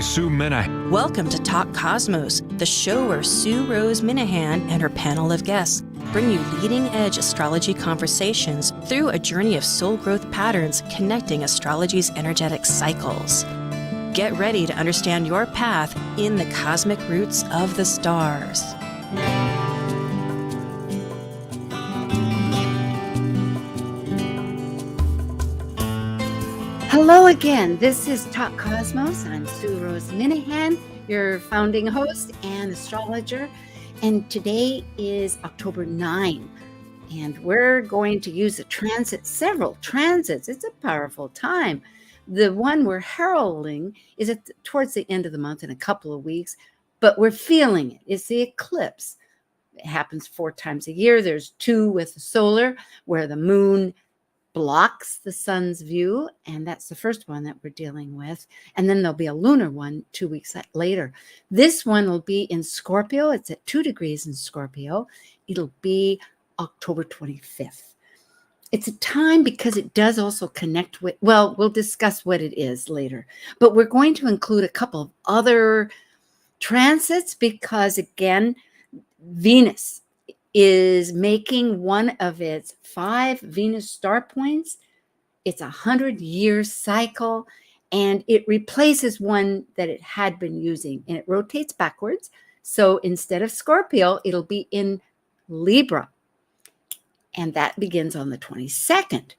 Sue Minahan. Welcome to Talk Cosmos, the show where Sue Rose Minahan and her panel of guests bring you leading-edge astrology conversations through a journey of soul growth patterns connecting astrology's energetic cycles. Get ready to understand your path in the cosmic roots of the stars. Hello again. This is Talk Cosmos. I'm Sue Rose Minahan, your founding host and astrologer. And today is October 9. And we're going to use a transit, several transits. It's a powerful time. The one we're heralding is towards the end of the month in a couple of weeks, but we're feeling it. It's the eclipse. It happens 4 times a year. There's 2 with the solar, where the moon blocks the sun's view, and that's the first one that we're dealing with. And then there'll be a lunar one 2 weeks later. This one will be in Scorpio. It's at 2 degrees in Scorpio. It'll be October 25th. It's a time because it does also connect with, well, we'll discuss what it is later, but we're going to include a couple of other transits because, again, Venus is making one of its 5 Venus star points. It's a 100-year cycle, and it replaces one that it had been using, and it rotates backwards. So instead of Scorpio, it'll be in Libra, and that begins on the 22nd.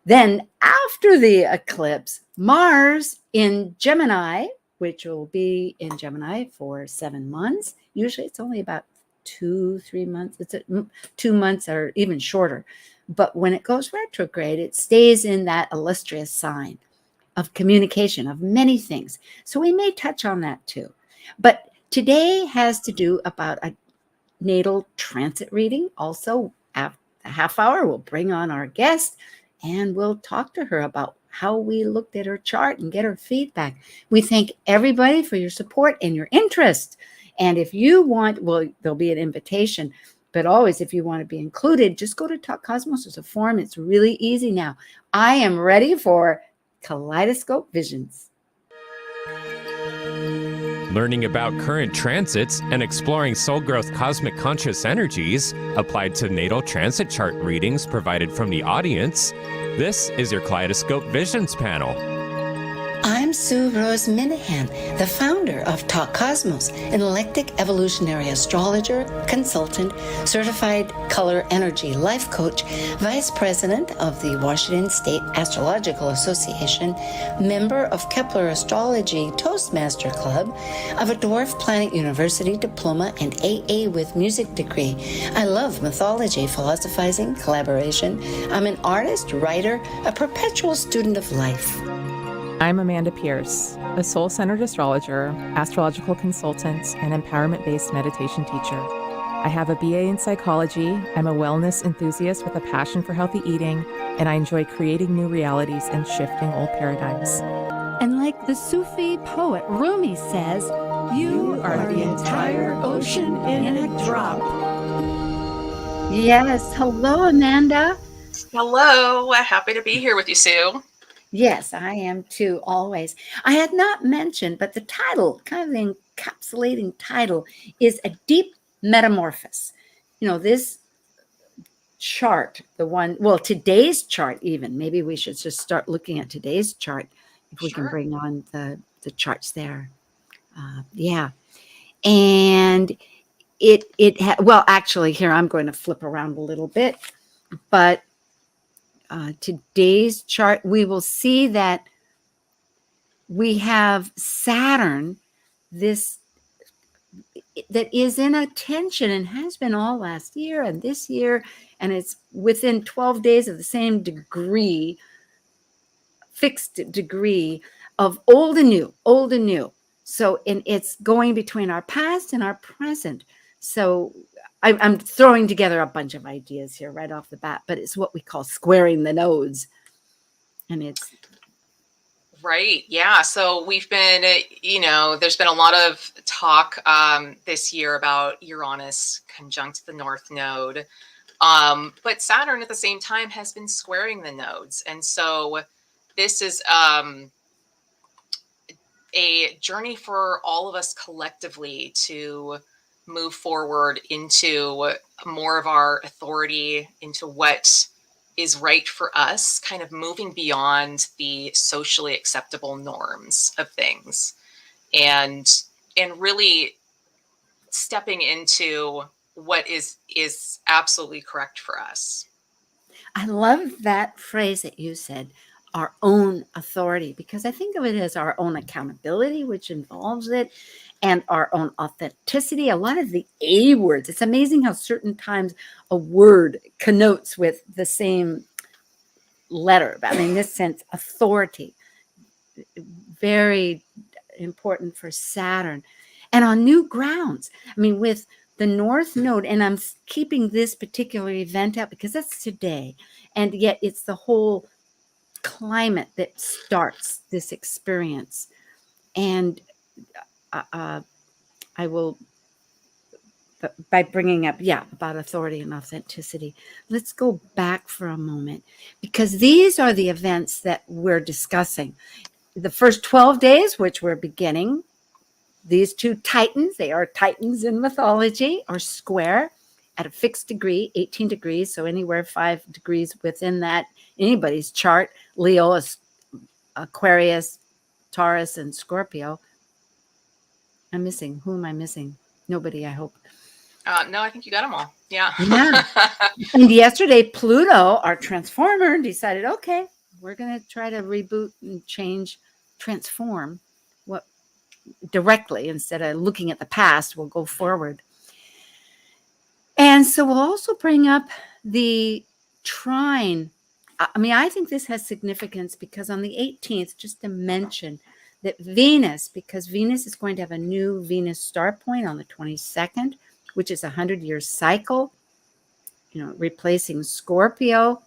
Then after the eclipse, Mars in Gemini, which will be in Gemini for 7 months. Usually it's only about 2-3 months. It's 2 months or even shorter. But when it goes retrograde, it stays in that illustrious sign of communication, of many things. So we may touch on that too. But today has to do about a natal transit reading. Also, after a half hour, we'll bring on our guest and we'll talk to her about how we looked at her chart and get her feedback. We thank everybody for your support and your interest. And if you want, well, there'll be an invitation, but always if you want to be included, just go to Talk Cosmos. There's a form. It's really easy now. I am ready for Kaleidoscope Visions. Learning about current transits and exploring soul growth cosmic conscious energies applied to natal transit chart readings provided from the audience. This is your Kaleidoscope Visions panel. I'm Sue Rose Minahan, the founder of Talk Cosmos, an eclectic evolutionary astrologer, consultant, certified color energy life coach, vice president of the Washington State Astrological Association, member of Kepler Astrology Toastmaster Club, of a Dwarf Planet University diploma and AA with music degree. I love mythology, philosophizing, collaboration. I'm an artist, writer, a perpetual student of life. I'm Amanda Pierce, a soul-centered astrologer, astrological consultant, and empowerment-based meditation teacher. I have a BA in psychology, I'm a wellness enthusiast with a passion for healthy eating, and I enjoy creating new realities and shifting old paradigms. And like the Sufi poet Rumi says, you are the entire ocean in a drop. Yes. Hello, Amanda. Hello. Happy to be here with you, Sue. Yes, I am too, always. I had not mentioned, but the title, kind of the encapsulating title, is A Deep Metamorphosis. You know, this chart, the one, well, today's chart even, maybe we should just start looking at today's chart if we can bring on the charts there. Yeah. And well, actually, here, I'm going to flip around a little bit, but today's chart, we will see that we have Saturn, this that is in a tension and has been all last year and this year, and it's within 12 days of the same degree, fixed degree of old and new. So, and it's going between our past and our present. So I'm throwing together a bunch of ideas here right off the bat, but it's what we call squaring the nodes. And it's right. Yeah. So we've been, there's been a lot of talk this year about Uranus conjunct the North Node. But Saturn at the same time has been squaring the nodes. And so this is a journey for all of us collectively to move forward into more of our authority, into what is right for us, kind of moving beyond the socially acceptable norms of things, and really stepping into what is absolutely correct for us. I love that phrase that you said, our own authority, because I think of it as our own accountability, which involves it, and our own authenticity. A lot of the A words, it's amazing how certain times a word connotes with the same letter. But in this sense, authority, very important for Saturn. And on new grounds, I mean, with the North Node, and I'm keeping this particular event out because that's today, and yet it's the whole climate that starts this experience. And I will, by bringing up, about authority and authenticity, let's go back for a moment, because these are the events that we're discussing. The first 12 days, which we're beginning, these two titans, they are titans in mythology, are square at a fixed degree, 18 degrees. So anywhere 5 degrees within that, anybody's chart, Leo, Aquarius, Taurus, and Scorpio. I'm missing. Who am I missing? Nobody, I hope. No, I think you got them all. Yeah. Yeah. And yesterday, Pluto, our transformer, decided, okay, we're going to try to reboot and change, transform what directly instead of looking at the past. We'll go forward. And so we'll also bring up the trine. I mean, I think this has significance because on the 18th, just to mention that Venus, because Venus is going to have a new Venus star point on the 22nd, which is a 100-year cycle, replacing Scorpio.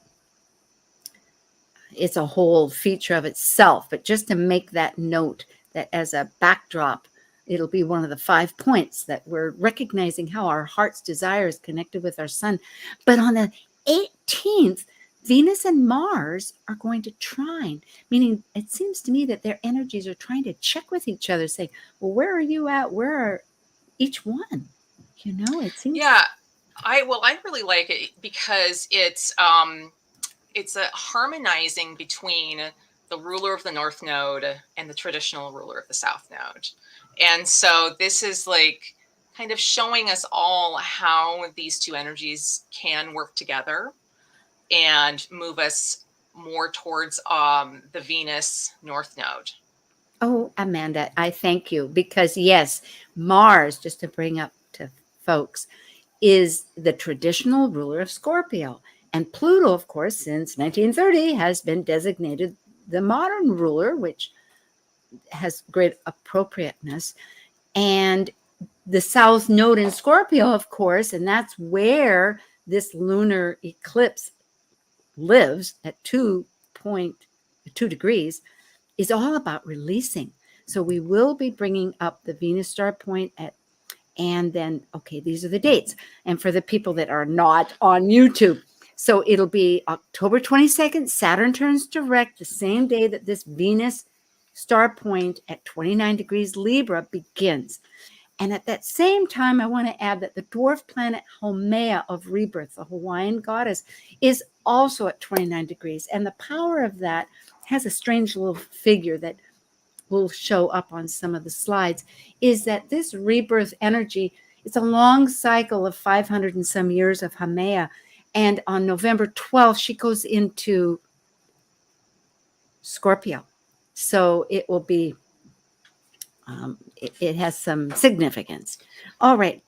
It's a whole feature of itself, but just to make that note that as a backdrop, it'll be one of the 5 points that we're recognizing how our heart's desire is connected with our sun. But on the 18th, Venus and Mars are going to trine, meaning it seems to me that their energies are trying to check with each other, saying, well, where are you at? Where are each one? It seems. Yeah, I really like it because it's a harmonizing between the ruler of the North Node and the traditional ruler of the South Node. And so this is like kind of showing us all how these two energies can work together and move us more towards the Venus North Node. Oh, Amanda, I thank you, because yes, Mars, just to bring up to folks, is the traditional ruler of Scorpio. And Pluto, of course, since 1930 has been designated the modern ruler, which has great appropriateness. And the South Node in Scorpio, of course, and that's where this lunar eclipse lives at 2 degrees, is all about releasing. So we will be bringing up the Venus star point and then, okay, these are the dates. And for the people that are not on YouTube, so it'll be October 22nd, Saturn turns direct, the same day that this Venus star point at 29 degrees Libra begins. And at that same time, I want to add that the dwarf planet Haumea of rebirth, the Hawaiian goddess, is also at 29 degrees. And the power of that has a strange little figure that will show up on some of the slides, is that this rebirth energy, it's a long cycle of 500 and some years of Haumea. And on November 12th, she goes into Scorpio. So it will be, it has some significance. All right.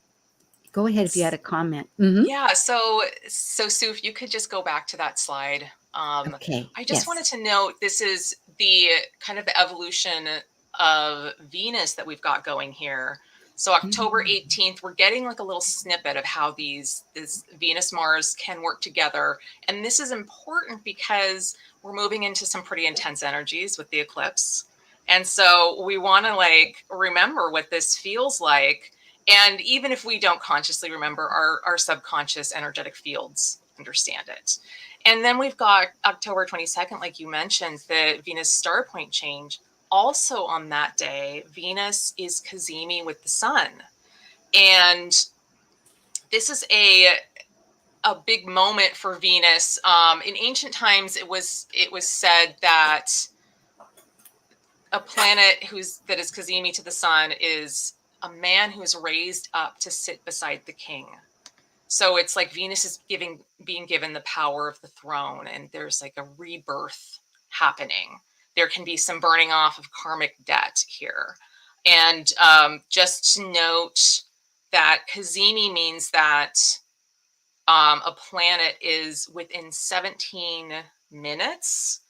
Go ahead if you had a comment. Mm-hmm. Yeah. So Sue, if you could just go back to that slide. Okay. I just wanted to note, this is the kind of the evolution of Venus that we've got going here. So October 18th, we're getting like a little snippet of how this Venus Mars can work together. And this is important because we're moving into some pretty intense energies with the eclipse. And so we want to like remember what this feels like. And even if we don't consciously remember, our subconscious energetic fields understand it. And then we've got October 22nd, like you mentioned, the Venus star point change. also on that day, Venus is cazimi with the sun. And this is a big moment for Venus. In ancient times, it was said that a planet that is cazimi to the sun is a man who is raised up to sit beside the king. So it's like Venus is being given the power of the throne, and there's like a rebirth happening. There can be some burning off of karmic debt here. And just to note that cazimi means that a planet is within 17 minutes.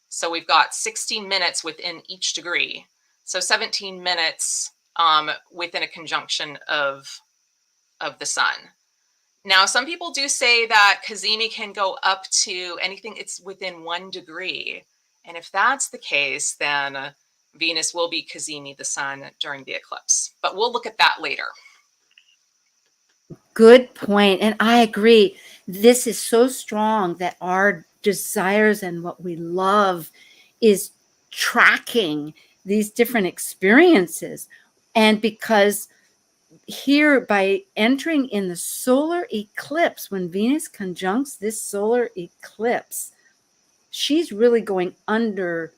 So we've got 60 minutes within each degree. So 17 minutes within a conjunction of the sun. Now, some people do say that cazimi can go up to anything it's within 1 degree. And if that's the case, then Venus will be cazimi the sun during the eclipse. But we'll look at that later. Good point. And I agree. This is so strong that our desires and what we love is tracking these different experiences. And because here, by entering in the solar eclipse, when Venus conjuncts this solar eclipse, she's really going underground,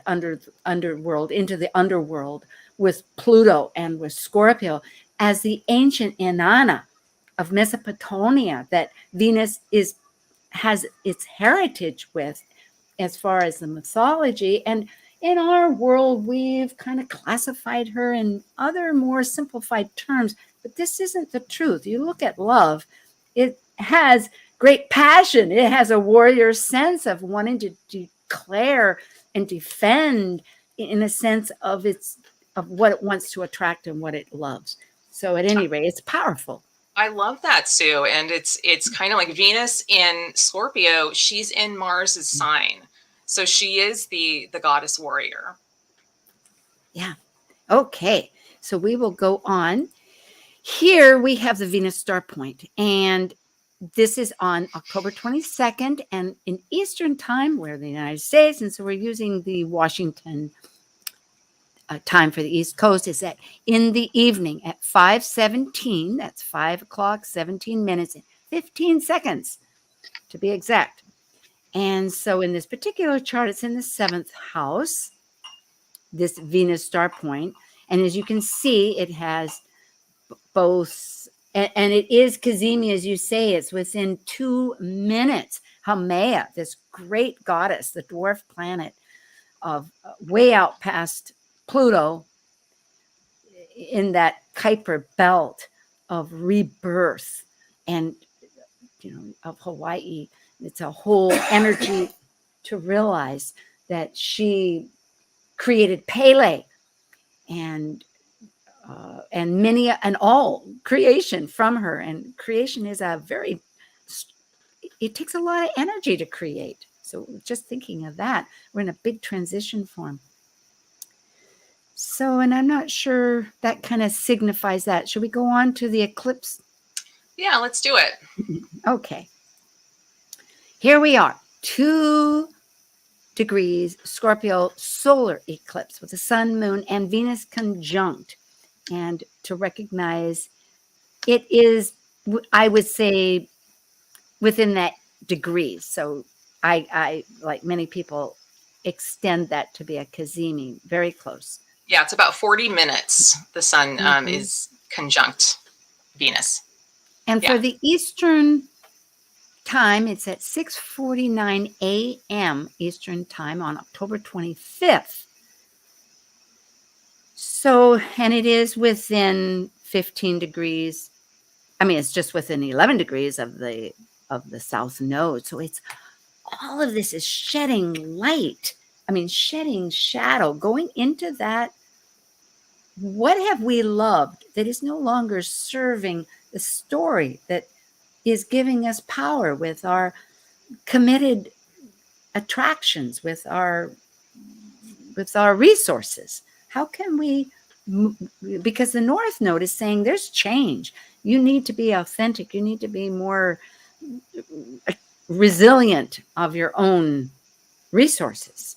underworld, into the underworld with Pluto and with Scorpio as the ancient Inanna of Mesopotamia that Venus has its heritage with as far as the mythology. And in our world, we've kind of classified her in other more simplified terms, but this isn't the truth. You look at love, it has great passion. It has a warrior sense of wanting to declare and defend in a sense of what it wants to attract and what it loves. So at any rate, it's powerful. I love that, Sue. And it's kind of like Venus in Scorpio. She's in Mars's sign. So she is the goddess warrior. Yeah. Okay. So we will go on. Here we have the Venus star point, and this is on October 22nd, and in Eastern time, we're in the United States, and so we're using the Washington time for the East Coast, is that in the evening at 5:17, that's 5 o'clock, 17 minutes, and 15 seconds to be exact. And so in this particular chart, it's in the 7th house, this Venus star point. And as you can see, it has both, and it is cazimi, as you say, it's within 2 minutes. Haumea, this great goddess, the dwarf planet of way out past Pluto in that Kuiper belt of rebirth and, of Hawaii. It's a whole energy to realize that she created Pele and many and all creation from her. And creation is it takes a lot of energy to create. So just thinking of that, we're in a big transition form. So, and I'm not sure that kind of signifies that. Should we go on to the eclipse? Yeah, let's do it. Okay. Here we are, 2 degrees Scorpio solar eclipse with the sun, moon, and Venus conjunct. And to recognize it is, I would say, within that degrees. So I like many people, extend that to be a cazimi, very close. Yeah, it's about 40 minutes. The sun is conjunct Venus. And for the Eastern time, it's at 6:49 a.m. Eastern time on October 25th. So, and it is within 15 degrees. I mean, it's just within 11 degrees of the south node. So it's all of this is shedding light. I mean, shedding shadow, going into that. What have we loved that is no longer serving the story that is giving us power with our committed attractions, with our resources? How can we, because the North Node is saying there's change. You need to be authentic. You need to be more resilient of your own resources.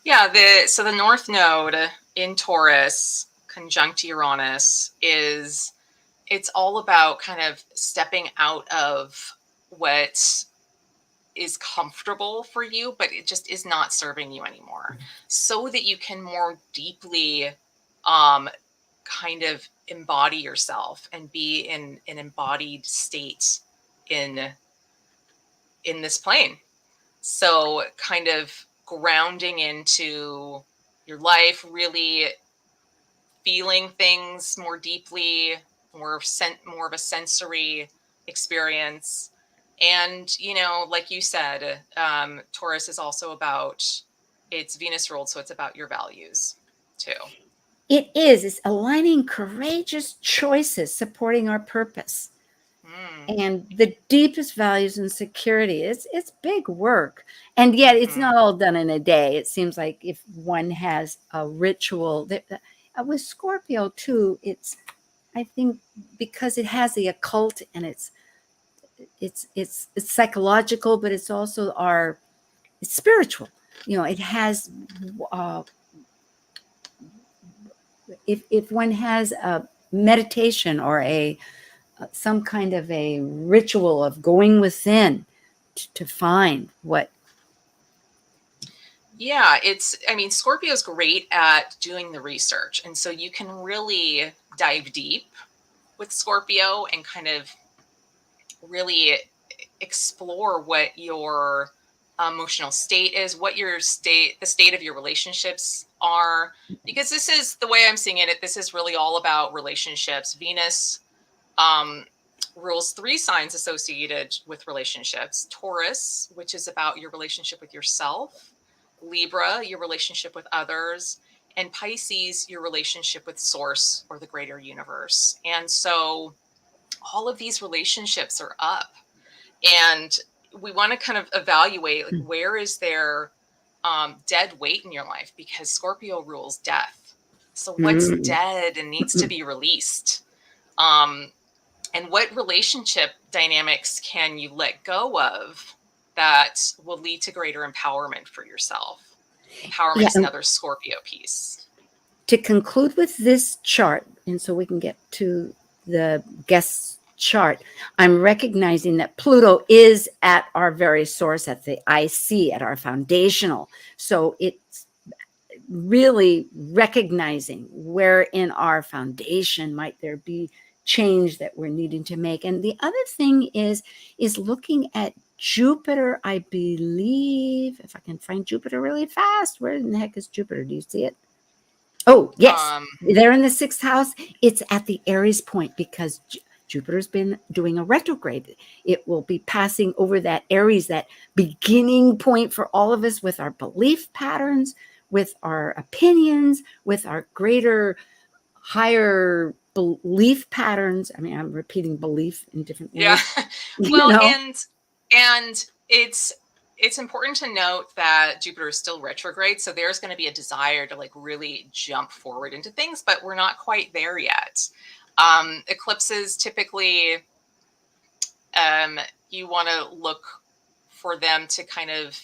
Yeah, so the North Node in Taurus conjunct Uranus it's all about kind of stepping out of what is comfortable for you, but it just is not serving you anymore, so that you can more deeply kind of embody yourself and be in an embodied state in this plane. So kind of grounding into your life, really feeling things more deeply, more of a sensory experience. And, like you said, Taurus is also about, it's Venus ruled, so it's about your values too. It is. It's aligning courageous choices, supporting our purpose. And the deepest values and security. It's big work. And yet it's not all done in a day. It seems like if one has a ritual with Scorpio too, I think because it has the occult and it's psychological, but it's also it's spiritual. It has if one has a meditation or some kind of a ritual of going within to find what. Yeah, Scorpio's great at doing the research. And so you can really dive deep with Scorpio and kind of really explore what your emotional state is, what the state of your relationships are, because this is the way I'm seeing it. This is really all about relationships. Venus rules 3 signs associated with relationships: Taurus, which is about your relationship with yourself; Libra, your relationship with others; and Pisces, your relationship with source or the greater universe. And so all of these relationships are up, and we want to kind of evaluate, like, where is there dead weight in your life, because Scorpio rules death. So what's dead and needs to be released? And what relationship dynamics can you let go of that will lead to greater empowerment for yourself? Empowerment is another Scorpio piece. To conclude with this chart, and so we can get to the guest chart, I'm recognizing that Pluto is at our very source, at the IC, at our foundational. So it's really recognizing where in our foundation might there be change that we're needing to make. And the other thing is looking at Jupiter. I believe, if I can find Jupiter really fast, where in the heck is Jupiter? Do you see it? Oh, yes. They're in the 6th house. It's at the Aries point, because Jupiter's been doing a retrograde. It will be passing over that Aries, that beginning point for all of us, with our belief patterns, with our opinions, with our greater, higher belief patterns. I mean, I'm repeating belief in different ways. Yeah. Well, and it's important to note that Jupiter is still retrograde. So there's going to be a desire to, like, really jump forward into things, but we're not quite there yet. Eclipses typically, you want to look for them to kind of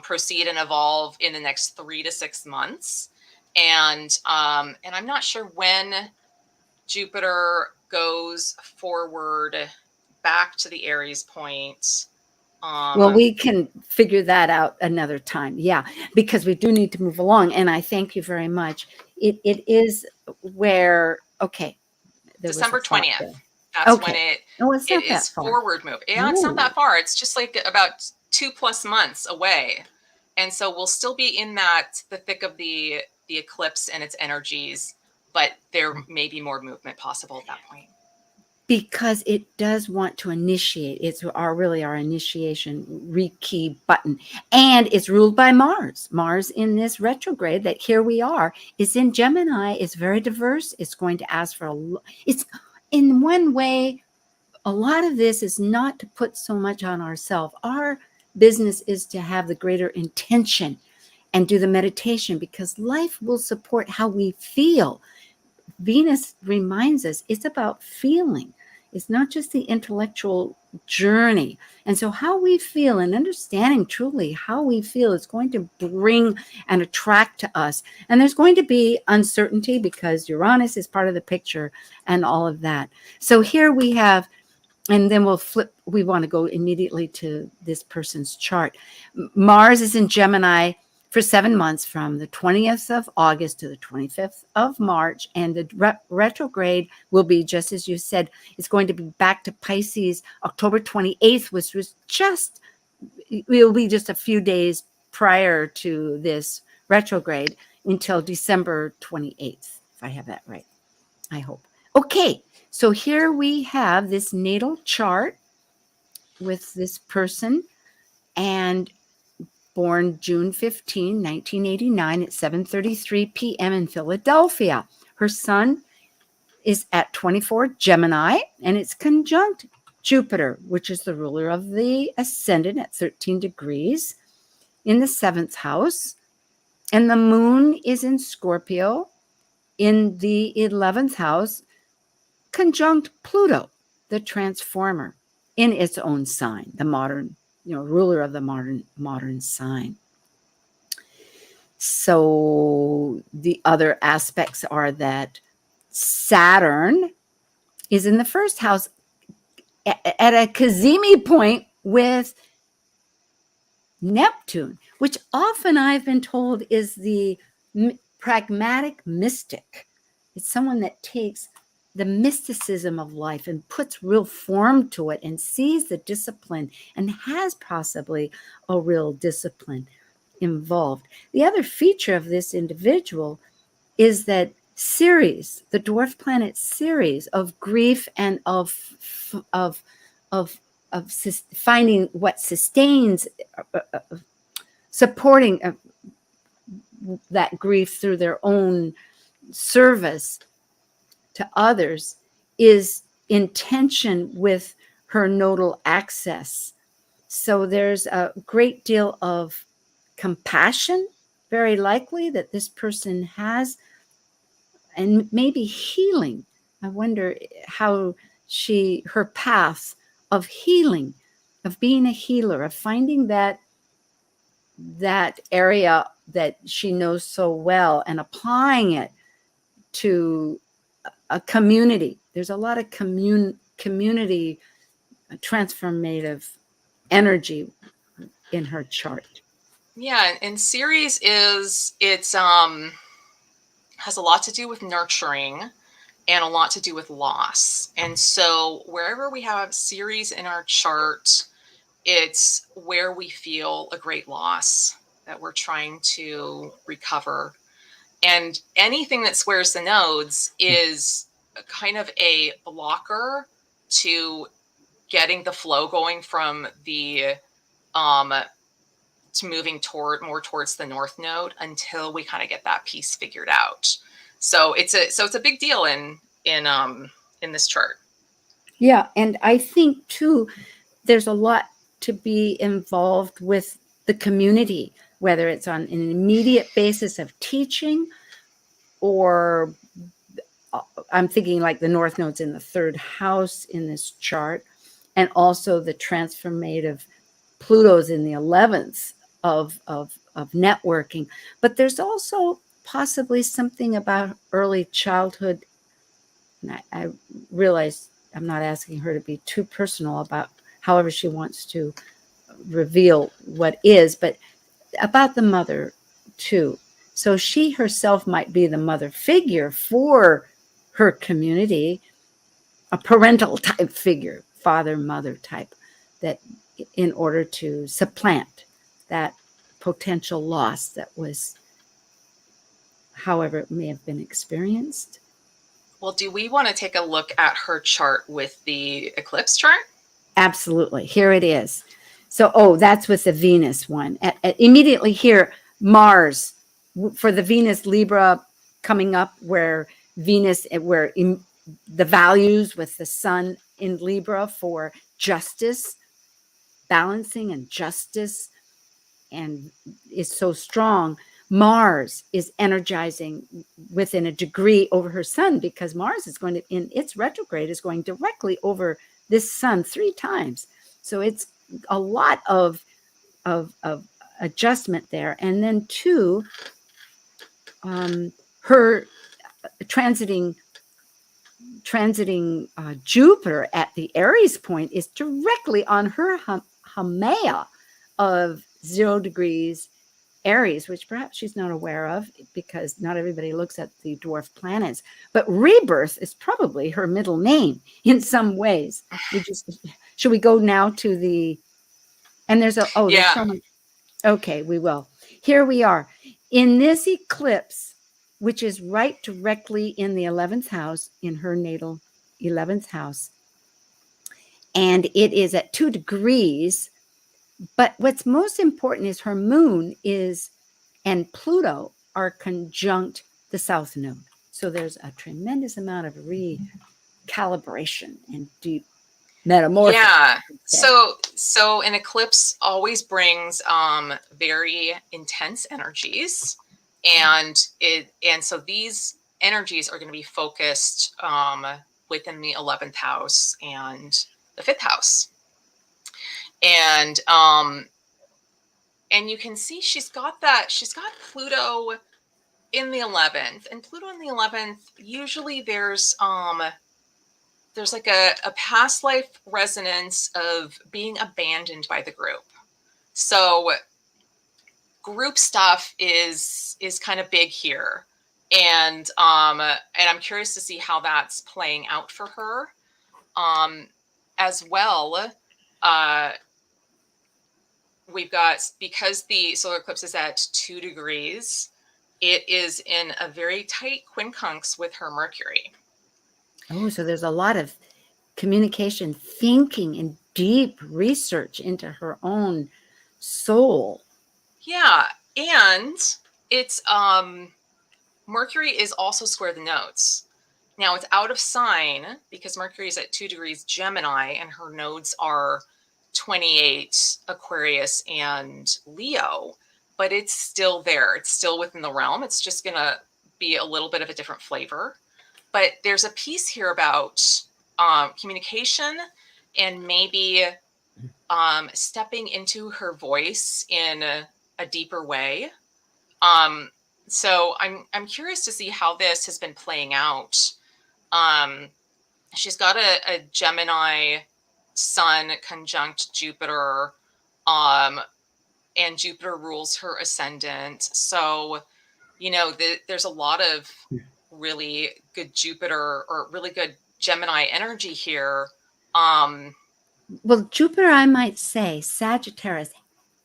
proceed and evolve in the next 3 to 6 months. And I'm not sure when Jupiter goes forward back to the Aries point. Well, we can figure that out another time. Yeah, because we do need to move along. And I thank you very much. It is where, okay. December 20th. That's when it is forward move. Yeah, it's not that far. It's just like about 2+ months away. And so we'll still be in the thick of the eclipse and its energies, but there may be more movement possible at that point. Because it does want to initiate. It's our initiation rekey button. And it's ruled by Mars. Mars in this retrograde that here we are is in Gemini. It's very diverse. It's going to ask for it's in one way, a lot of this is not to put so much on ourselves. Our business is to have the greater intention and do the meditation, because life will support how we feel. Venus reminds us it's about feeling. It's not just the intellectual journey. And so how we feel and understanding truly how we feel is going to bring and attract to us. And there's going to be uncertainty because Uranus is part of the picture and all of that. So here we have, and then we'll flip, we want to go immediately to this person's chart. Mars is in Gemini for 7 months from the 20th of August to the 25th of March. And the retrograde will be, just as you said, it's going to be back to Pisces October 28th, which was just, it will be just a few days prior to this retrograde until December 28th, if I have that right, I hope. Okay, so here we have this natal chart with this person, and born June 15, 1989 at 7:33 p.m. in Philadelphia. Her sun is at 24 Gemini, and it's conjunct Jupiter, which is the ruler of the ascendant at 13 degrees in the 7th house. And the moon is in Scorpio in the 11th house, conjunct Pluto, the transformer, in its own sign, the modern, ruler of the modern sign. So the other aspects are that Saturn is in the 1st house at a Cazimi point with Neptune, which often I've been told is the pragmatic mystic. It's someone that takes the mysticism of life and puts real form to it and sees the discipline and has possibly a real discipline involved. The other feature of this individual is that Ceres, the dwarf planet Ceres, of grief and of finding what sustains, supporting that grief through their own service to others, is in tension with her nodal axis. So there's a great deal of compassion, very likely, that this person has, and maybe healing. I wonder how her path of healing, of being a healer, of finding that area that she knows so well and applying it to a community. There's a lot of community transformative energy in her chart. Yeah, and Ceres has a lot to do with nurturing and a lot to do with loss. And so wherever we have Ceres in our chart, it's where we feel a great loss that we're trying to recover. And anything that squares the nodes is kind of a blocker to getting the flow going from the to moving more towards the north node until we kind of get that piece figured out. So it's a big deal in this chart. Yeah, and I think too, there's a lot to be involved with the community, whether it's on an immediate basis of teaching, or I'm thinking like the north node's in the 3rd house in this chart, and also the transformative Pluto's in the 11th of networking. But there's also possibly something about early childhood. And I realize I'm not asking her to be too personal about however she wants to reveal what is, but about the mother too. So she herself might be the mother figure for her community, a parental type figure, father, mother type, that in order to supplant that potential loss that was, however it may have been experienced. Well, do we want to take a look at her chart with the eclipse chart? Absolutely. Here it is. So, that's with the Venus one. Immediately here, Mars, for the Venus Libra coming up, where the values with the sun in Libra for justice, balancing and justice, and is so strong. Mars is energizing within a degree over her sun, because Mars is going to, in its retrograde, is going directly over this sun 3 times. So it's a lot of adjustment there. And then 2, her transiting Jupiter at the Aries point is directly on her Haumea of 0 degrees Aries, which perhaps she's not aware of, because not everybody looks at the dwarf planets. But rebirth is probably her middle name in some ways. Should we go now to the, and there's a, oh, there's someone. Okay, we will. Here we are. In this eclipse, which is right directly in the 11th house, in her natal 11th house, and it is at 2 degrees. But what's most important is her moon and Pluto are conjunct the south node. So there's a tremendous amount of recalibration and deep metamorphosis. Yeah. So an eclipse always brings very intense energies, and so these energies are going to be focused within the 11th house and the 5th house. And you can see she's got Pluto in the 11th, and Pluto in the 11th, usually there's like a past life resonance of being abandoned by the group. So group stuff is kind of big here. And I'm curious to see how that's playing out for her. As well, we've got, because the solar eclipse is at 2 degrees, it is in a very tight quincunx with her Mercury. Oh, so there's a lot of communication, thinking, and deep research into her own soul. Yeah, and it's Mercury is also square the nodes. Now it's out of sign because Mercury is at 2 degrees Gemini, and her nodes are 28 Aquarius and Leo, but it's still there. It's still within the realm. It's just going to be a little bit of a different flavor. But there's a piece here about communication and maybe stepping into her voice in a deeper way. So I'm curious to see how this has been playing out. She's got a Gemini Sun conjunct Jupiter, and Jupiter rules her ascendant. So, there's a lot of really good Jupiter or really good Gemini energy here. Well, Jupiter, I might say, Sagittarius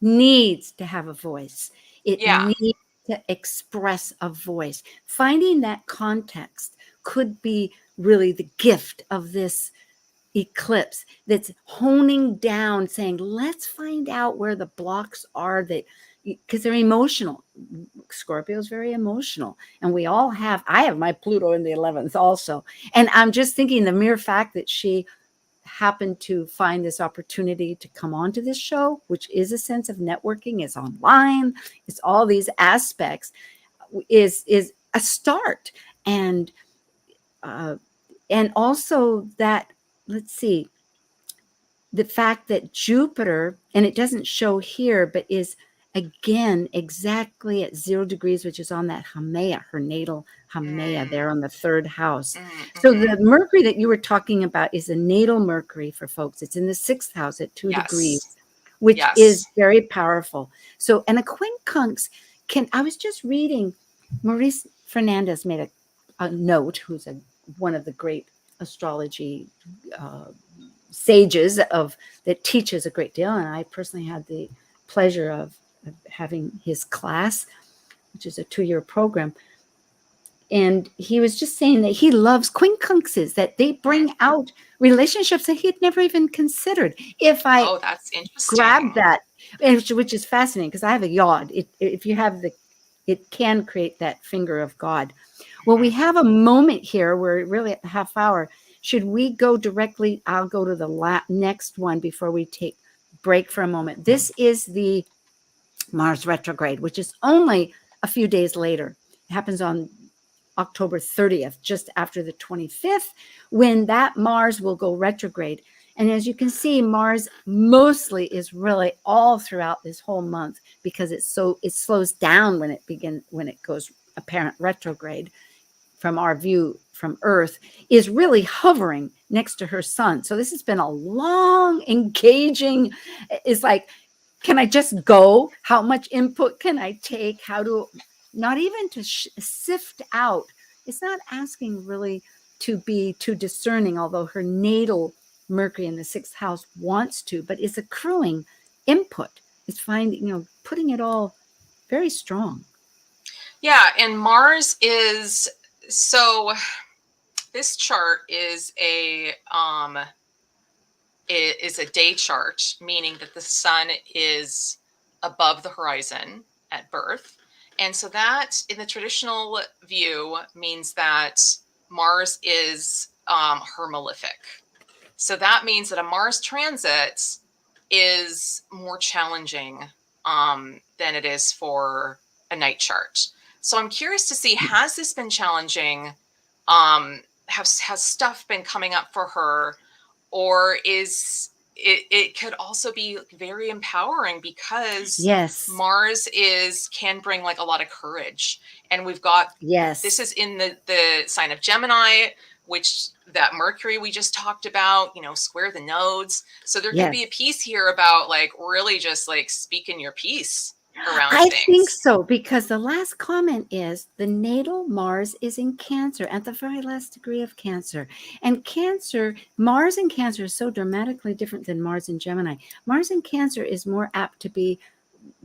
needs to have a voice. It needs to express a voice. Finding that context could be really the gift of this eclipse, that's honing down, saying, let's find out where the blocks are, that because they're emotional. Scorpio is very emotional, and I have my Pluto in the 11th also. And I'm just thinking, the mere fact that she happened to find this opportunity to come onto this show, which is a sense of networking, is online, it's all these aspects, is a start. And also that, let's see, the fact that Jupiter, and it doesn't show here, but is again exactly at 0 degrees, which is on that Haumea, her natal Haumea, there on the 3rd house. So the Mercury that you were talking about is a natal Mercury for folks. It's in the 6th house at 2 degrees, which is very powerful. So, and a quincunx I was just reading, Maurice Fernandez made a note, who's one of the great astrology sages that teaches a great deal. And I personally had the pleasure of having his class, which is a 2-year program. And he was just saying that he loves quincunxes, that they bring out relationships that he'd never even considered. If I that's interesting. Grab that, which is fascinating, because I have a yod. If you have it can create that finger of God. Well, we have a moment here. We're really at the half hour. Should we go directly? I'll go to the next one before we break for a moment. This is the Mars retrograde, which is only a few days later. It happens on October 30th, just after the 25th, when that Mars will go retrograde. And as you can see, Mars mostly is really all throughout this whole month, because it slows down when it goes apparent retrograde. From our view from Earth, is really hovering next to her sun. So this has been a long, engaging, it's like, can I just go? How much input can I take? How to, not even to sift out. It's not asking really to be too discerning, although her natal Mercury in the 6th house wants to, but it's accruing input. It's finding, putting it all very strong. Yeah, and Mars is, so this chart is a day chart, meaning that the sun is above the horizon at birth. And so that, in the traditional view, means that Mars is her malefic. So that means that a Mars transit is more challenging than it is for a night chart. So I'm curious to see, has this been challenging? Has stuff been coming up for her, or is it could also be very empowering, because Mars can bring like a lot of courage. And we've got, this is in the sign of Gemini, which that Mercury we just talked about, square the nodes. So there could be a piece here about like really just like speaking your piece around things. I think so, because the last comment is the natal Mars is in Cancer, at the very last degree of Cancer. And Cancer, Mars in Cancer is so dramatically different than Mars in Gemini. Mars in Cancer is more apt to be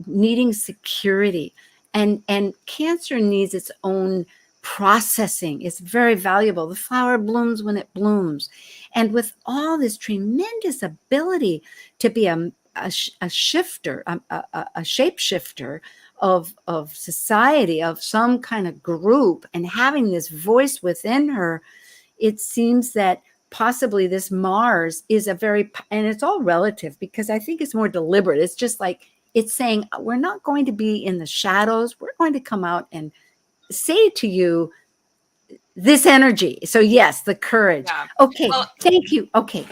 needing security. And Cancer needs its own processing. It's very valuable. The flower blooms when it blooms. And with all this tremendous ability to be a shifter, a shapeshifter of society, of some kind of group, and having this voice within her, it seems that possibly this Mars is and it's all relative, because I think it's more deliberate. It's just like, it's saying, we're not going to be in the shadows. We're going to come out and say to you this energy. So yes, the courage. Yeah. Okay. Well, thank you. Okay.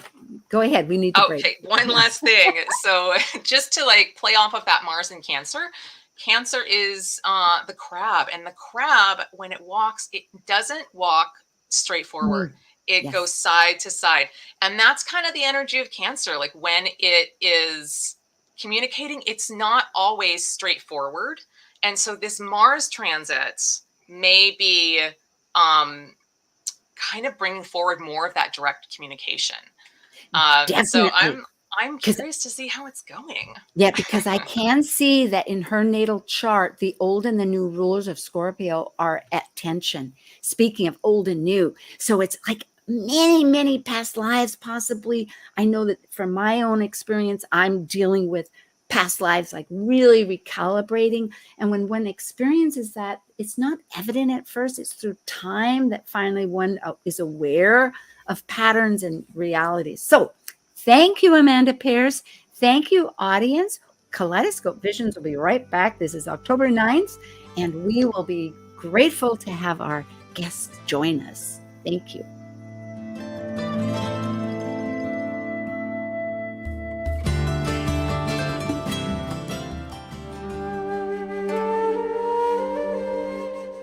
Go ahead. We need to break. Okay, one last thing. So just to like play off of that Mars in Cancer, Cancer is the crab, and the crab, when it walks, it doesn't walk straight forward. It goes side to side. And that's kind of the energy of Cancer. Like when it is communicating, it's not always straightforward. And so this Mars transit may be kind of bringing forward more of that direct communication. So I'm curious to see how it's going. Yeah, because I can see that in her natal chart, the old and the new rulers of Scorpio are at tension. Speaking of old and new. So it's like many, many past lives, possibly. I know that from my own experience, I'm dealing with past lives, like really recalibrating. And when one experiences that, it's not evident at first. It's through time that finally one is aware of patterns and realities. So thank you, Amanda Pierce. Thank you, audience. Kaleidoscope Visions will be right back. This is October 9th, and we will be grateful to have our guests join us. Thank you.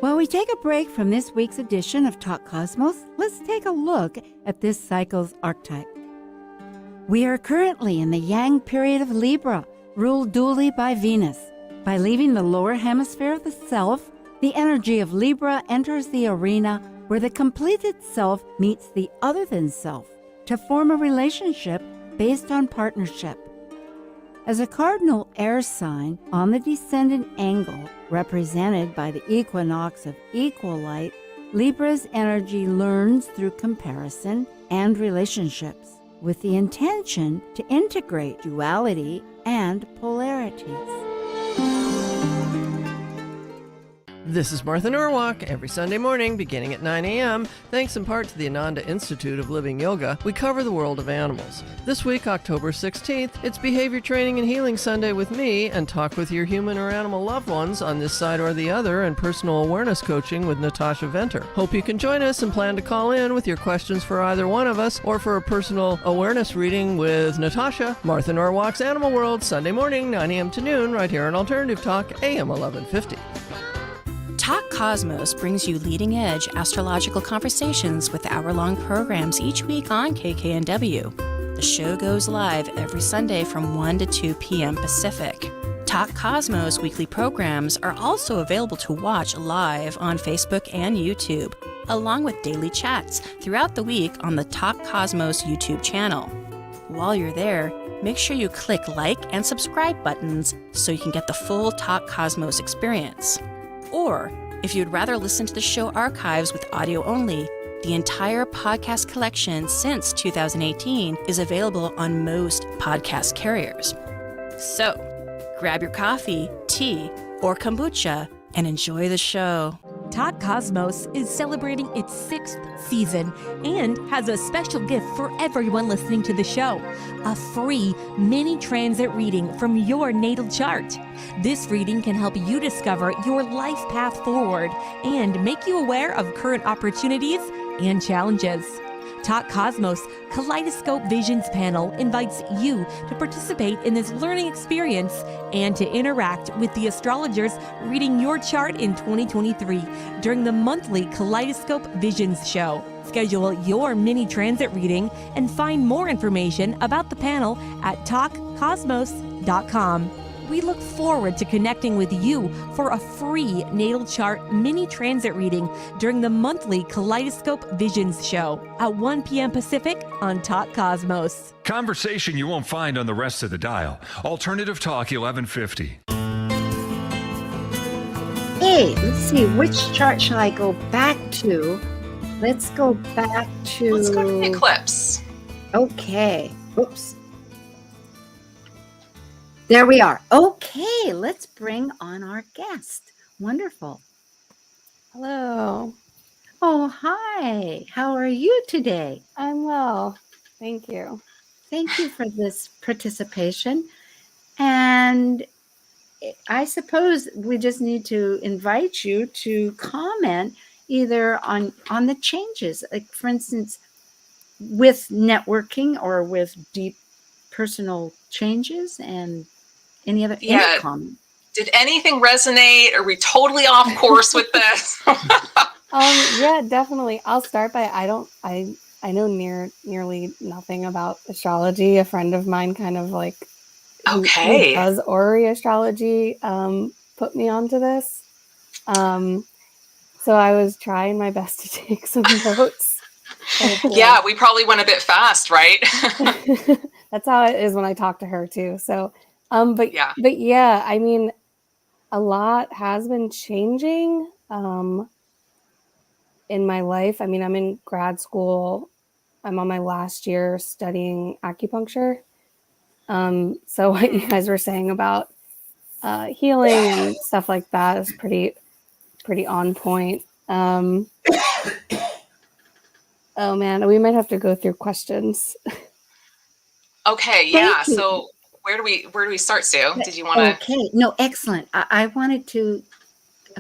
While we take a break from this week's edition of Talk Cosmos, let's take a look at this cycle's archetype. We are currently in the Yang period of Libra, ruled dually by Venus. By leaving the lower hemisphere of the self, the energy of Libra enters the arena where the completed self meets the other than self to form a relationship based on partnership. As a cardinal air sign on the descendant angle, represented by the equinox of equal light, Libra's energy learns through comparison and relationships, with the intention to integrate duality and polarities. This is Martha Norwalk. Every Sunday morning, beginning at 9 a.m., thanks in part to the Ananda Institute of Living Yoga, we cover the world of animals. This week, October 16th, it's Behavior Training and Healing Sunday with me, and talk with your human or animal loved ones on this side or the other, and personal awareness coaching with Natasha Venter. Hope you can join us and plan to call in with your questions for either one of us, or for a personal awareness reading with Natasha. Martha Norwalk's Animal World, Sunday morning, 9 a.m. to noon, right here on Alternative Talk, AM 1150. Talk Cosmos brings you leading-edge astrological conversations with hour-long programs each week on KKNW. The show goes live every Sunday from 1 to 2 p.m. Pacific. Talk Cosmos weekly programs are also available to watch live on Facebook and YouTube, along with daily chats throughout the week on the Talk Cosmos YouTube channel. While you're there, make sure you click like and subscribe buttons so you can get the full Talk Cosmos experience. Or, if you'd rather listen to the show archives with audio only, the entire podcast collection since 2018 is available on most podcast carriers. So, grab your coffee, tea, or kombucha and enjoy the show. Talk Cosmos is celebrating its 6th season and has a special gift for everyone listening to the show, a free mini transit reading from your natal chart. This reading can help you discover your life path forward and make you aware of current opportunities and challenges. Talk Cosmos Kaleidoscope Visions panel invites you to participate in this learning experience and to interact with the astrologers reading your chart in 2023 during the monthly Kaleidoscope Visions show. Schedule your mini transit reading and find more information about the panel at talkcosmos.com. We look forward to connecting with you for a free natal chart mini transit reading during the monthly Kaleidoscope Visions show at 1 p.m. Pacific on Talk Cosmos. Conversation you won't find on the rest of the dial. Alternative Talk 1150. Hey, let's see, which chart shall I go back to? Let's go back to... Let's go to the eclipse. Okay. Oops. There we are. Okay, let's bring on our guest. Wonderful. Hello. Oh, hi. How are you today? I'm well. Thank you. Thank you for this participation. And I suppose we just need to invite you to comment either on the changes, like for instance, with networking or with deep personal changes, and any comment. Did anything resonate? Are we totally off course with this? Yeah, definitely. I'll start by I know nearly nothing about astrology. A friend of mine kind of like who does Ori astrology put me onto this. So I was trying my best to take some notes. Yeah, we probably went a bit fast, right? That's how it is when I talk to her too. So but yeah, I mean, a lot has been changing in my life. I mean, I'm in grad school. I'm on my last year studying acupuncture. So what you guys were saying about healing and stuff like that is pretty on point. Oh man, we might have to go through questions. Okay, yeah. So where do we start, Sue? Did you want to? Okay, no, excellent. I wanted to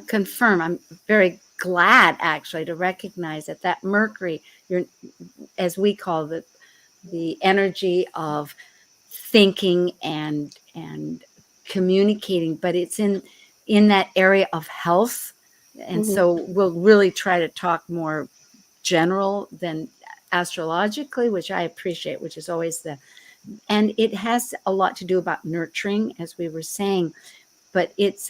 confirm. I'm very glad actually to recognize that Mercury, as we call the energy of thinking and communicating, but it's in that area of health, and so we'll really try to talk more general than astrologically, which I appreciate, which is always and it has a lot to do about nurturing, as we were saying, but it's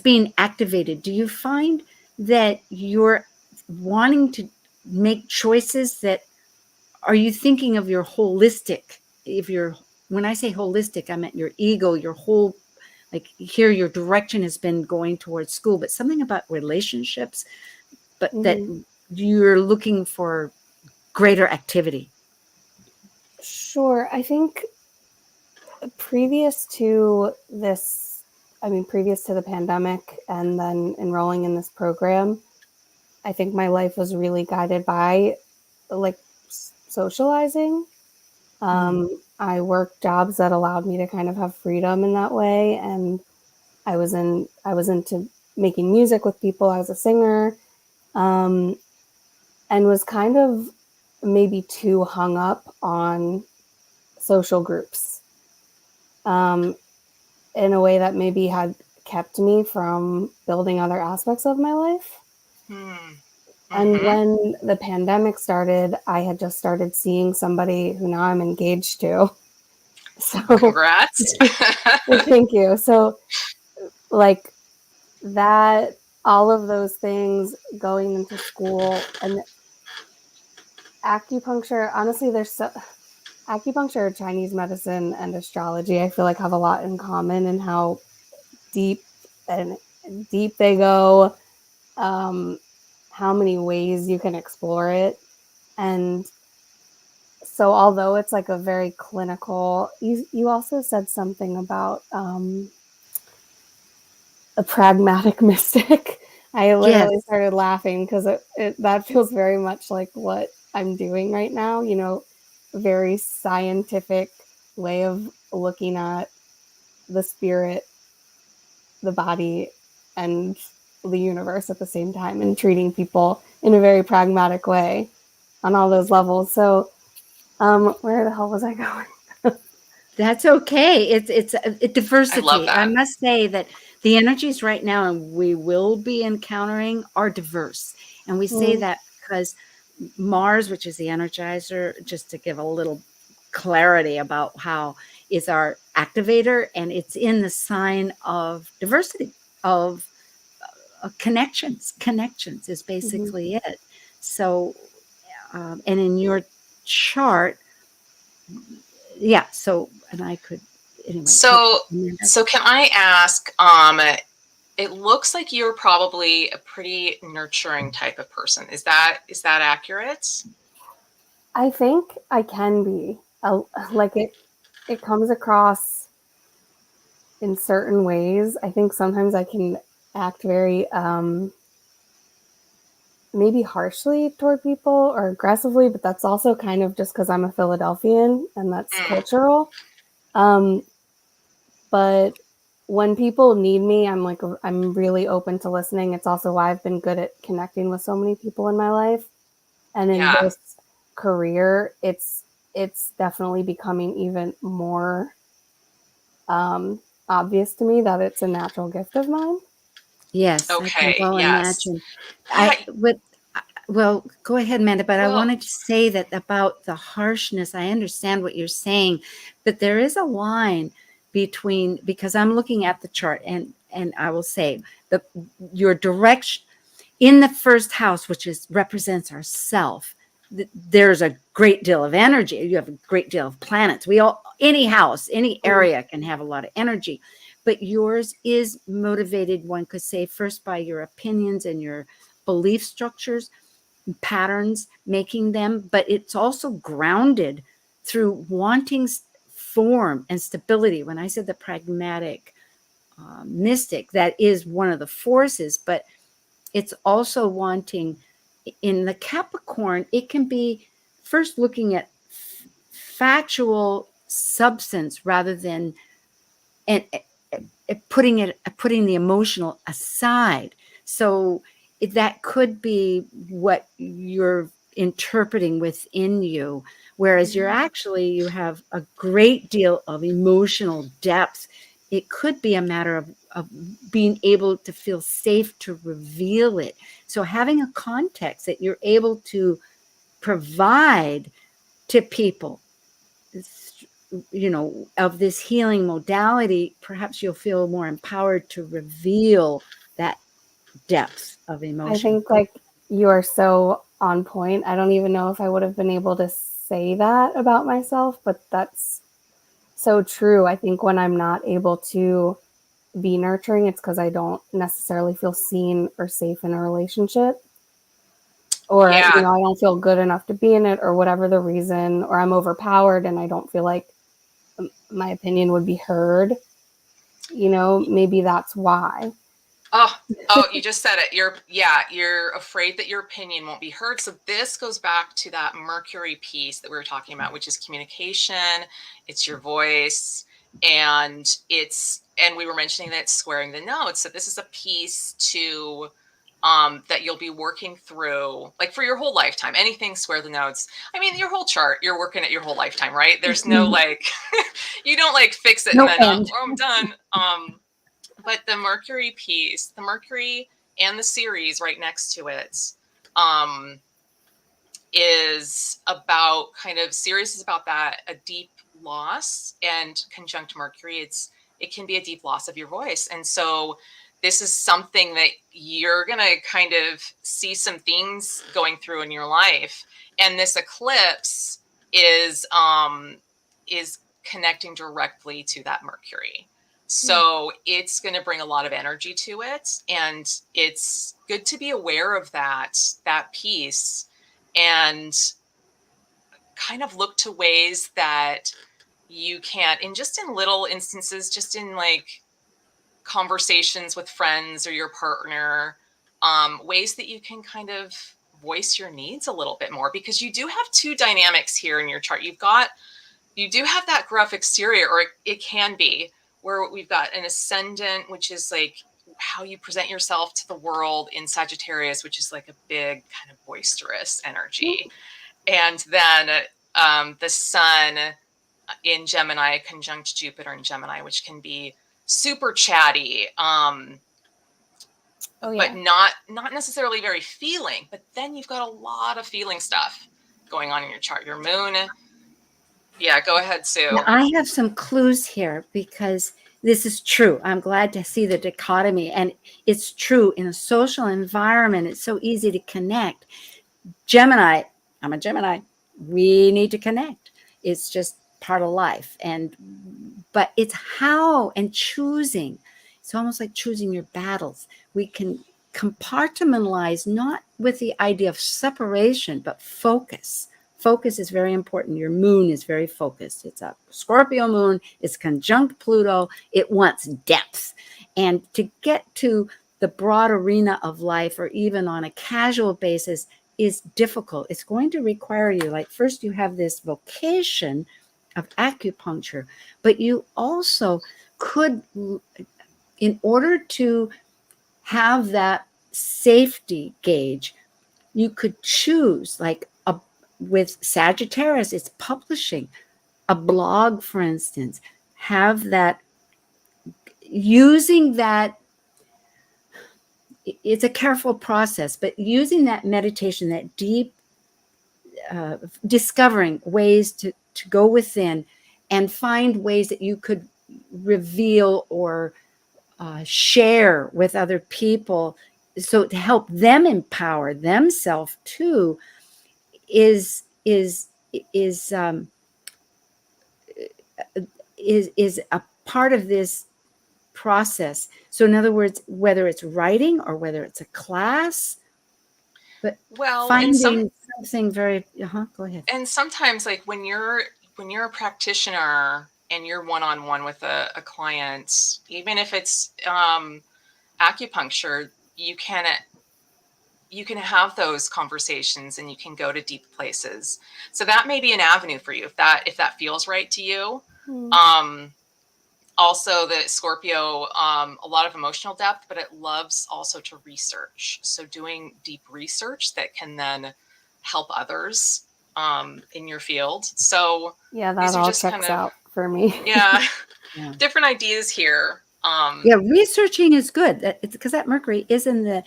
being activated. Do you find that you're wanting to make choices are you thinking of your holistic, when I say holistic, I meant your ego, your whole, like here, your direction has been going towards school, but something about relationships, but that you're looking for greater activity. Sure. I think previous to this I mean, previous to the pandemic and then enrolling in this program, I think my life was really guided by like socializing. I worked jobs that allowed me to kind of have freedom in that way, and I was into making music with people. I was a singer, and was kind of maybe too hung up on social groups, in a way that maybe had kept me from building other aspects of my life. And when the pandemic started, I had just started seeing somebody who now I'm engaged to. So Congrats. thank you. So like that, all of those things, going into school, and acupuncture, honestly, acupuncture, Chinese medicine, and astrology, I feel like have a lot in common in how deep they go, how many ways you can explore it. And so although it's like a very clinical, you also said something about a pragmatic mystic. I literally started laughing because that feels very much like what I'm doing right now, a very scientific way of looking at the spirit, the body, and the universe at the same time, and treating people in a very pragmatic way on all those levels. So where the hell was I going? That's okay. It's a diversity. I love that. I must say that the energies right now and we will be encountering are diverse. And we say that because Mars, which is the energizer, just to give a little clarity about how, is our activator, and it's in the sign of diversity, of connections. Connections is basically it. So, and in your chart, yeah. So, and I could anyway. So can I ask? It looks like you're probably a pretty nurturing type of person. Is that accurate? I think I can be. Like it comes across in certain ways. I think sometimes I can act very maybe harshly toward people or aggressively, but that's also kind of just because I'm a Philadelphian and that's cultural. But when people need me, I'm really open to listening. It's also why I've been good at connecting with so many people in my life. And in this career, it's definitely becoming even more obvious to me that it's a natural gift of mine. Yes. Okay. I can well Yes. imagine. Well, go ahead, Amanda, but I wanted to say that about the harshness, I understand what you're saying, but there is a line between, because I'm looking at the chart, and I will say that your direction in the first house, which represents our self, there's a great deal of energy. You have a great deal of planets. Any house, any area can have a lot of energy, but yours is motivated, one could say, first by your opinions and your belief structures, patterns, making them, but it's also grounded through wanting form and stability. When I said the pragmatic mystic, that is one of the forces, but it's also wanting, in the Capricorn, it can be first looking at factual substance rather than putting the emotional aside. So that could be what you're interpreting within you, whereas you have a great deal of emotional depth. It could be a matter of being able to feel safe to reveal it. So having a context that you're able to provide to people, of this healing modality, perhaps you'll feel more empowered to reveal that depth of emotion. I think like you are so on point. I don't even know if I would have been able to say that about myself, but that's so true. I think when I'm not able to be nurturing, it's because I don't necessarily feel seen or safe in a relationship, or I don't feel good enough to be in it, or whatever the reason, or I'm overpowered and I don't feel like my opinion would be heard. maybe that's why. Oh, you just said it. You're afraid that your opinion won't be heard. So this goes back to that Mercury piece that we were talking about, which is communication. It's your voice, and we were mentioning that it's squaring the nodes. So this is a piece to that you'll be working through, like for your whole lifetime. Anything square the nodes. I mean, your whole chart, you're working at your whole lifetime, right? There's no like, you don't like fix it No and then end. I'm done. But the Mercury piece, the Mercury and the Ceres right next to it, is about Ceres is about that, a deep loss, and conjunct Mercury, it can be a deep loss of your voice. And so this is something that you're going to kind of see some things going through in your life. And this eclipse is connecting directly to that Mercury. So it's going to bring a lot of energy to it. And it's good to be aware of that piece, and kind of look to ways that you can, in little instances, just in like conversations with friends or your partner, ways that you can kind of voice your needs a little bit more, because you do have two dynamics here in your chart. You do have that gruff exterior, or it can be, where we've got an ascendant, which is like how you present yourself to the world in Sagittarius, which is like a big kind of boisterous energy. And then the sun in Gemini conjunct Jupiter in Gemini, which can be super chatty, but not necessarily very feeling. But then you've got a lot of feeling stuff going on in your chart. Your moon. Yeah, go ahead, Sue. Now, I have some clues here because this is true. I'm glad to see the dichotomy, and it's true in a social environment. It's so easy to connect. Gemini, I'm a Gemini. We need to connect. It's just part of life. But it's how and choosing. It's almost like choosing your battles. We can compartmentalize, not with the idea of separation, but focus. Focus is very important. Your moon is very focused. It's a Scorpio moon. It's conjunct Pluto. It wants depth. And to get to the broad arena of life, or even on a casual basis, is difficult. It's going to require you, like, first you have this vocation of acupuncture, but you also could, in order to have that safety gauge, you could choose, like, with Sagittarius, it's publishing a blog, for instance, have that, using that, it's a careful process, but using that meditation, that deep discovering ways to go within and find ways that you could reveal or share with other people, so to help them empower themselves too, is a part of this process. So in other words, whether it's writing or whether it's a class, but finding something very, go ahead. And sometimes, like when you're a practitioner and you're one-on-one with a client, even if it's acupuncture, you can have those conversations and you can go to deep places. So that may be an avenue for you if that feels right to you. Also, the Scorpio, a lot of emotional depth, but it loves also to research. So doing deep research that can then help others in your field. So yeah, that all checks out for me. Yeah. Different ideas here. Researching is good. It's because that Mercury is in the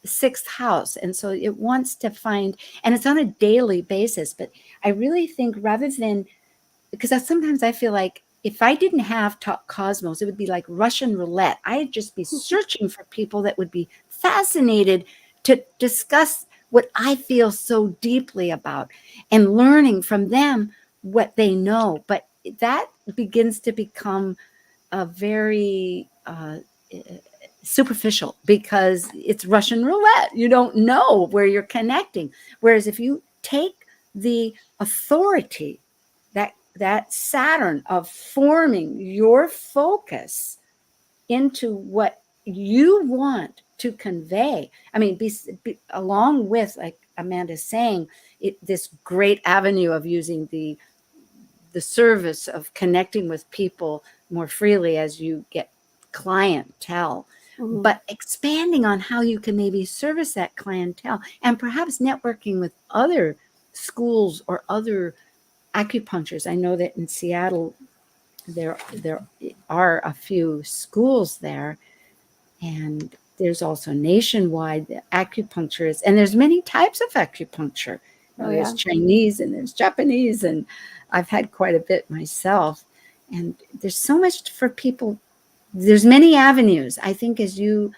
6th house, and so it wants to find, and it's on a daily basis. But I really think, rather than, because sometimes I feel like if I didn't have Talk Cosmos, it would be like Russian roulette. I'd just be searching for people that would be fascinated to discuss what I feel so deeply about, and learning from them what they know. But that begins to become a very superficial, because it's Russian roulette. You don't know where you're connecting. Whereas if you take the authority, that Saturn of forming your focus into what you want to convey. I mean, along with, like Amanda's saying, this great avenue of using the service of connecting with people more freely as you get clientele, but expanding on how you can maybe service that clientele, and perhaps networking with other schools or other acupuncturists. I know that in Seattle, there are a few schools there, and there's also nationwide acupuncturists, and there's many types of acupuncture. There's Chinese and there's Japanese, and I've had quite a bit myself. And there's so much for people. There's many avenues. I think as you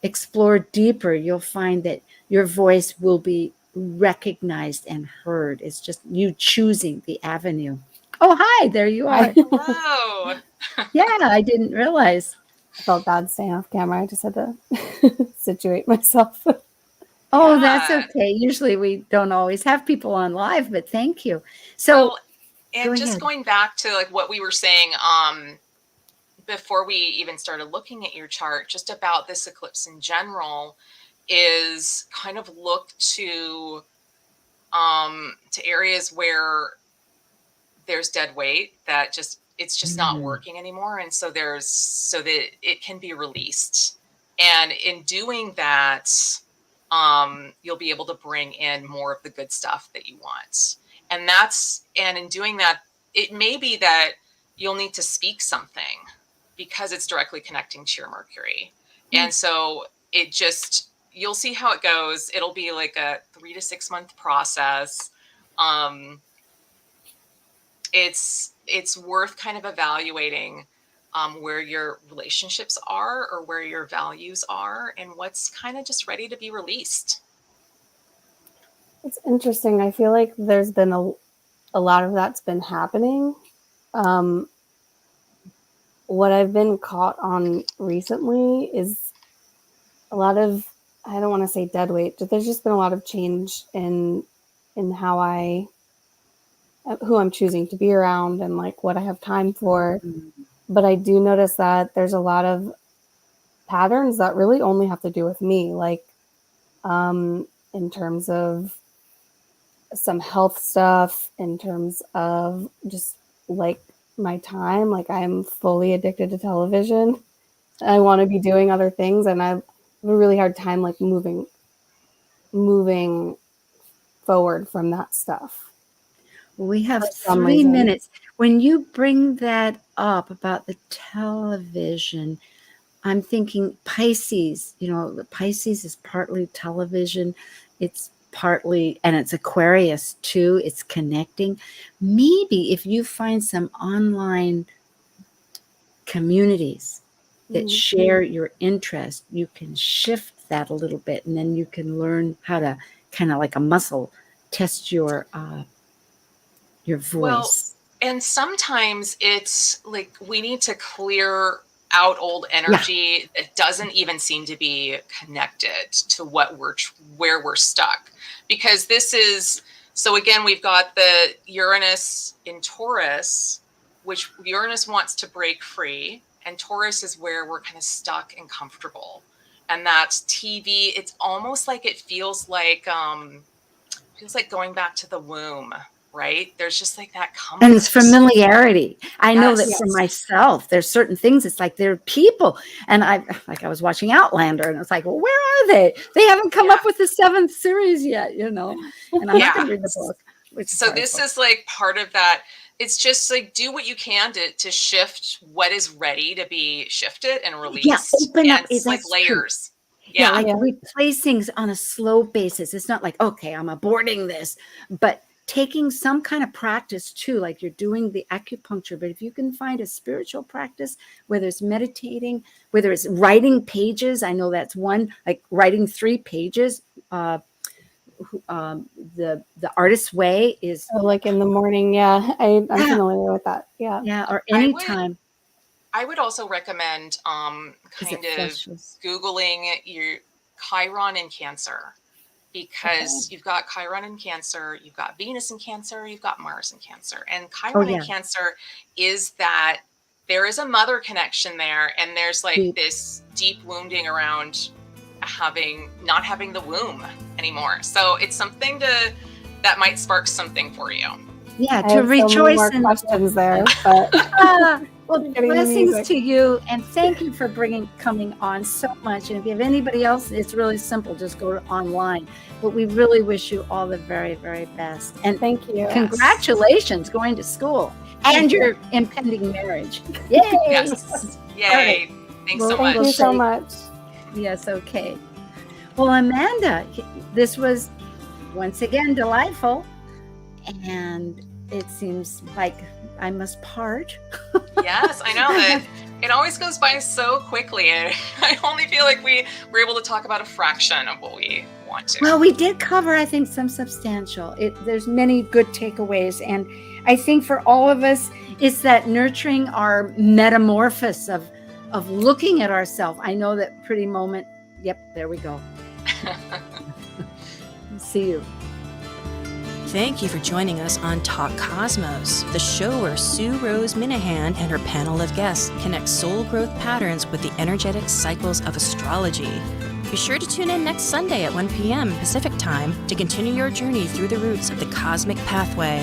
explore deeper, you'll find that your voice will be recognized and heard. It's just you choosing the avenue. Oh, hi, there you are. Hello. Yeah, I didn't realize. I felt bad staying off camera. I just had to situate myself. Oh, that's okay. Usually we don't always have people on live, but thank you. So, and just going back to like what we were saying before we even started looking at your chart, just about this eclipse in general, is kind of look to areas where there's dead weight that it's just not working anymore, and so that it can be released. And in doing that, you'll be able to bring in more of the good stuff that you want. And in doing that, it may be that you'll need to speak something because it's directly connecting to your Mercury. And so you'll see how it goes. It'll be like a 3 to 6 month process. It's worth kind of evaluating where your relationships are or where your values are and what's kind of just ready to be released. It's interesting. I feel like there's been a lot of that's been happening. What I've been caught on recently is a lot of, I don't want to say dead weight, but there's just been a lot of change in how who I'm choosing to be around and like what I have time for. But I do notice that there's a lot of patterns that really only have to do with me, like in terms of some health stuff, in terms of just like my time. Like I'm fully addicted to television. I want to be doing other things, and I have a really hard time like moving forward from that stuff. We have 3 minutes. When you bring that up about the television, I'm thinking Pisces. Pisces is partly television. It's partly, and it's Aquarius too. It's connecting. Maybe if you find some online communities that share your interest, you can shift that a little bit, and then you can learn how to kind of like a muscle test your voice. Well, and sometimes it's like we need to clear out old energy that doesn't even seem to be connected to where we're stuck. Because so again, we've got the Uranus in Taurus, which Uranus wants to break free, and Taurus is where we're kind of stuck and comfortable. And that's TV. It's almost like it feels like going back to the womb. Right? There's just like that comfort. And it's familiarity. I know that for myself, there's certain things. It's like they're people. And I was watching Outlander, and it's like, well, where are they? They haven't come up with the 7th series yet, And I'm not going to read the book. So this is like part of that. It's just like do what you can to shift what is ready to be shifted and released. Yeah, open up. It's like layers. Yeah, like replace things on a slow basis. It's not like, okay, I'm aborting this, but taking some kind of practice too, like you're doing the acupuncture, but if you can find a spiritual practice, whether it's meditating, whether it's writing pages, I know that's one, like writing 3 pages. The Artist's Way is like in the morning. I'm familiar with that. Or anytime. I would also recommend kind of Googling your Chiron in Cancer. Because you've got Chiron in Cancer, you've got Venus in Cancer, you've got Mars in Cancer. And Chiron in Cancer is that there is a mother connection there, and there's like Deep. this deep wounding around not having the womb anymore. So it's something that might spark something for you. Yeah, I to have so many rejoice more in questions there, but well, Getting the blessings music. to you, and thank you for coming on so much. And if you have anybody else, it's really simple. Just go online. But we really wish you all the very, very best. And thank you. congratulations going to school and your impending marriage. Yay! Yes. Yay. right. Thanks Well, so Thank much. you so much. Yes, okay. Well, Amanda, this was once again delightful. And it seems like I must part. Yes, I know that it always goes by so quickly. And I only feel like we were able to talk about a fraction of what we want to. Well, we did cover, I think, some substantial. There's many good takeaways. And I think for all of us, it's that nurturing our metamorphosis of looking at ourselves. I know that pretty moment. Yep, there we go. See you. Thank you for joining us on Talk Cosmos, the show where Sue Rose Minahan and her panel of guests connect soul growth patterns with the energetic cycles of astrology. Be sure to tune in next Sunday at 1 p.m. Pacific Time to continue your journey through the roots of the cosmic pathway.